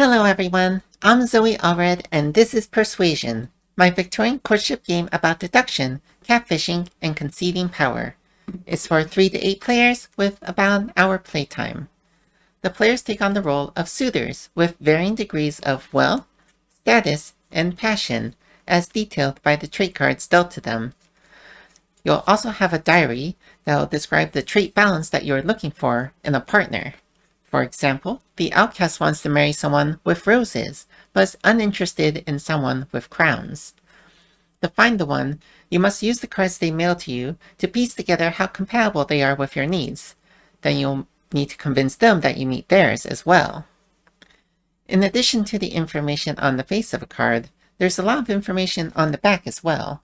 Hello everyone, I'm Zoe Allred and this is Persuasion, my Victorian Courtship game about deduction, catfishing, and conceding power. It's for 3 to 8 players with about an hour playtime. The players take on the role of suitors with varying degrees of wealth, status, and passion as detailed by the trait cards dealt to them. You'll also have a diary that will describe the trait balance that you're looking for in a partner. For example, the outcast wants to marry someone with roses, but is uninterested in someone with crowns. To find the one, you must use the cards they mail to you to piece together how compatible they are with your needs. Then you'll need to convince them that you meet theirs as well. In addition to the information on the face of a card, there's a lot of information on the back as well.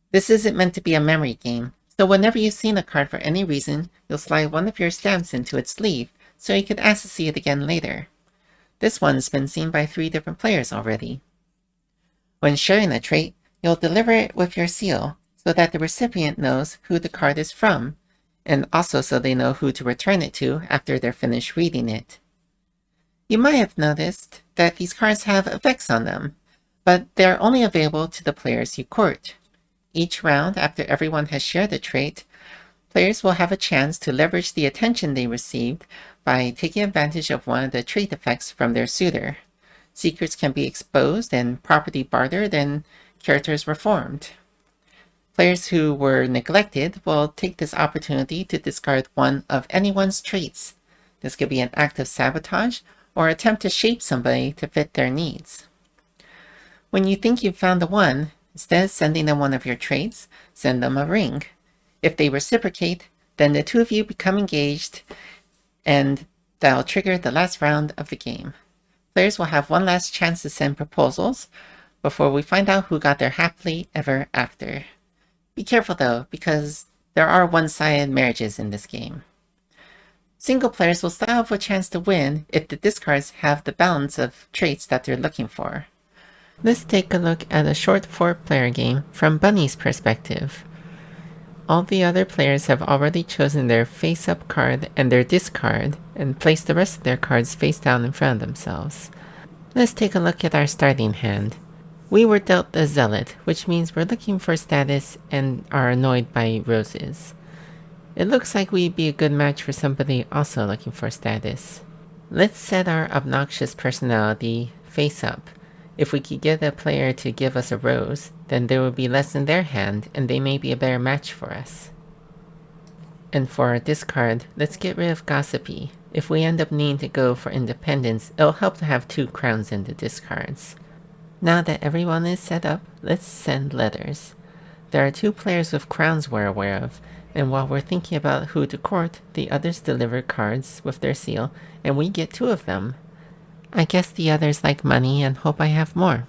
This isn't meant to be a memory game, so whenever you've seen a card for any reason, you'll slide one of your stamps into its sleeve, so you could ask to see it again later. This one's been seen by 3 different players already. When sharing a trait, you'll deliver it with your seal, so that the recipient knows who the card is from, and also so they know who to return it to after they're finished reading it. You might have noticed that these cards have effects on them, but they're only available to the players you court. Each round, after everyone has shared the trait, players will have a chance to leverage the attention they received by taking advantage of one of the trait effects from their suitor. Secrets can be exposed and property bartered and characters reformed. Players who were neglected will take this opportunity to discard one of anyone's traits. This could be an act of sabotage or attempt to shape somebody to fit their needs. When you think you've found the one, instead of sending them one of your traits, send them a ring. If they reciprocate, then the two of you become engaged, and that'll trigger the last round of the game. Players will have one last chance to send proposals before we find out who got their happily ever after. Be careful though, because there are one-sided marriages in this game. Single players will still have a chance to win if the discards have the balance of traits that they're looking for. Let's take a look at a short 4-player game from Bunny's perspective. All the other players have already chosen their face-up card and their discard, and placed the rest of their cards face down in front of themselves. Let's take a look at our starting hand. We were dealt a zealot, which means we're looking for status and are annoyed by roses. It looks like we'd be a good match for somebody also looking for status. Let's set our obnoxious personality face up. If we could get a player to give us a rose, then there would be less in their hand and they may be a better match for us. And for our discard, let's get rid of gossipy. If we end up needing to go for independence, it'll help to have 2 crowns in the discards. Now that everyone is set up, let's send letters. There are 2 players with crowns we're aware of, and while we're thinking about who to court, the others deliver cards with their seal, and we get 2 of them. I guess the others like money and hope I have more.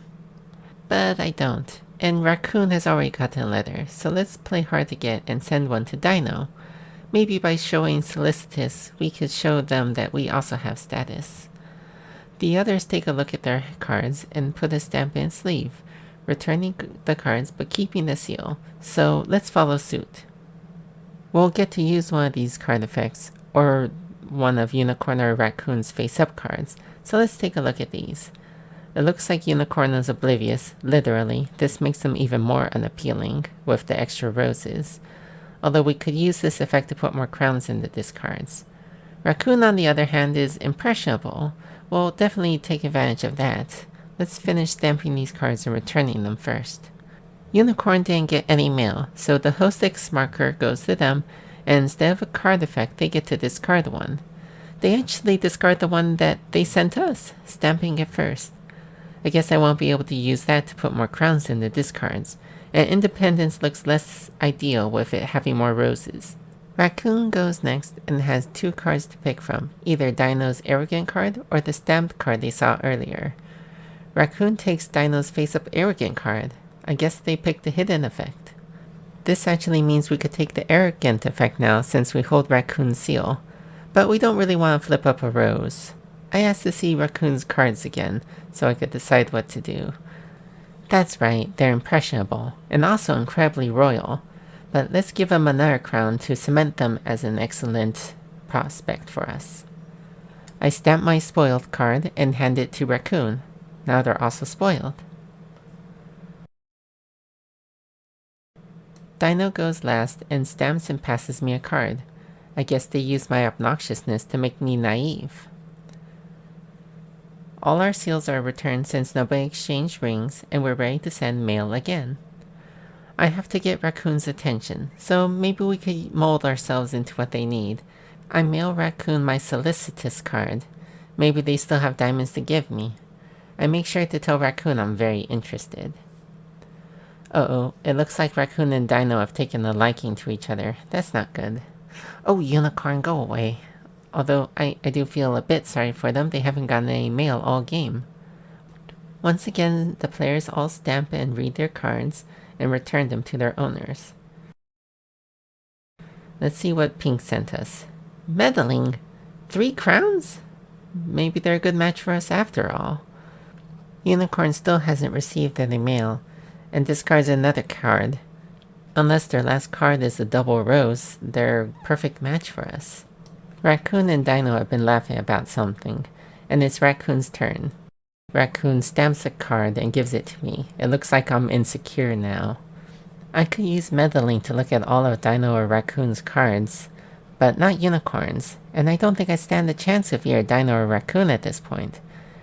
But I don't, and Raccoon has already gotten a letter, so let's play hard to get and send one to Dino. Maybe by showing solicitous, we could show them that we also have status. The others take a look at their cards and put a stamp in its sleeve, returning the cards but keeping the seal, so let's follow suit. We'll get to use one of these card effects, or one of Unicorn or Raccoon's face-up cards, so let's take a look at these. It looks like Unicorn is oblivious, literally. This makes them even more unappealing, with the extra roses. Although we could use this effect to put more crowns in the discards. Raccoon, on the other hand, is impressionable. We'll definitely take advantage of that. Let's finish stamping these cards and returning them first. Unicorn didn't get any mail, so the host X marker goes to them, and instead of a card effect, they get to discard one. They actually discard the one that they sent us, stamping it first. I guess I won't be able to use that to put more crowns in the discards, and independence looks less ideal with it having more roses. Raccoon goes next and has 2 cards to pick from, either Dino's arrogant card or the stamped card they saw earlier. Raccoon takes Dino's face-up arrogant card. I guess they picked the hidden effect. This actually means we could take the arrogant effect now since we hold Raccoon's seal. But we don't really want to flip up a rose. I asked to see Raccoon's cards again, so I could decide what to do. That's right, they're impressionable, and also incredibly royal. But let's give them another crown to cement them as an excellent prospect for us. I stamp my spoiled card and hand it to Raccoon. Now they're also spoiled. Dino goes last and stamps and passes me a card. I guess they use my obnoxiousness to make me naive. All our seals are returned since nobody exchanged rings, and we're ready to send mail again. I have to get Raccoon's attention, so maybe we could mold ourselves into what they need. I mail Raccoon my solicitous card. Maybe they still have diamonds to give me. I make sure to tell Raccoon I'm very interested. Uh-oh, it looks like Raccoon and Dino have taken a liking to each other. That's not good. Oh, Unicorn, go away. Although, I do feel a bit sorry for them. They haven't gotten any mail all game. Once again, the players all stamp and read their cards and return them to their owners. Let's see what Pink sent us. Meddling? 3 crowns? Maybe they're a good match for us after all. Unicorn still hasn't received any mail, and discards another card. Unless their last card is a double rose, they're a perfect match for us. Raccoon and Dino have been laughing about something, and it's Raccoon's turn. Raccoon stamps a card and gives it to me. It looks like I'm insecure now. I could use meddling to look at all of Dino or Raccoon's cards, but not Unicorn's, and I don't think I stand a chance if you're Dino or Raccoon at this point.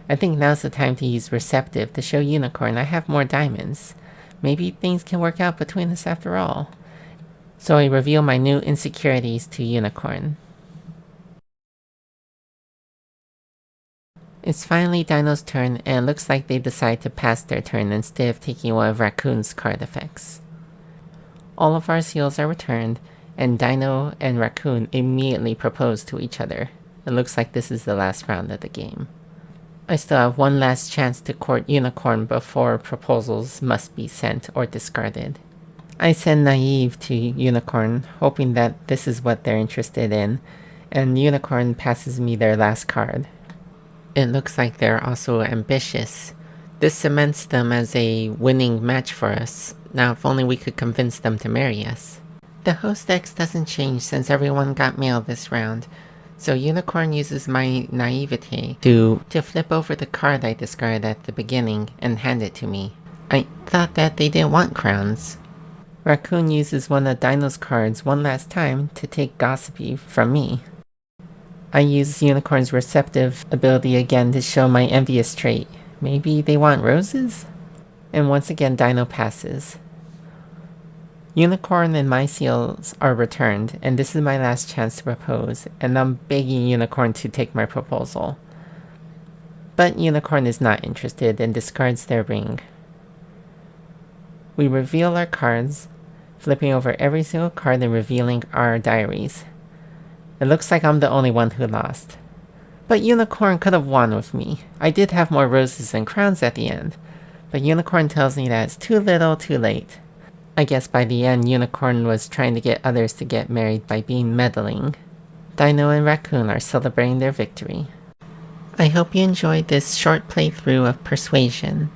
I think now's the time to use Receptive to show Unicorn I have more diamonds. Maybe things can work out between us after all. So I reveal my new insecurities to Unicorn. It's finally Dino's turn, and it looks like they decide to pass their turn instead of taking one of Raccoon's card effects. All of our seals are returned, and Dino and Raccoon immediately propose to each other. It looks like this is the last round of the game. I still have one last chance to court Unicorn before proposals must be sent or discarded. I send Naive to Unicorn, hoping that this is what they're interested in, and Unicorn passes me their last card. It looks like they're also ambitious. This cements them as a winning match for us. Now if only we could convince them to marry us. The host X doesn't change since everyone got mail this round, so Unicorn uses my naivete to flip over the card I discarded at the beginning and hand it to me. I thought that they didn't want crowns. Raccoon uses one of Dino's cards one last time to take Gossipy from me. I use Unicorn's receptive ability again to show my envious trait. Maybe they want roses? And once again Dino passes. Unicorn and my seals are returned, and this is my last chance to propose, and I'm begging Unicorn to take my proposal. But Unicorn is not interested and discards their ring. We reveal our cards, flipping over every single card and revealing our diaries. It looks like I'm the only one who lost. But Unicorn could have won with me. I did have more roses and crowns at the end, but Unicorn tells me that it's too little, too late. I guess by the end, Unicorn was trying to get others to get married by being meddling. Dino and Raccoon are celebrating their victory. I hope you enjoyed this short playthrough of Persuasion.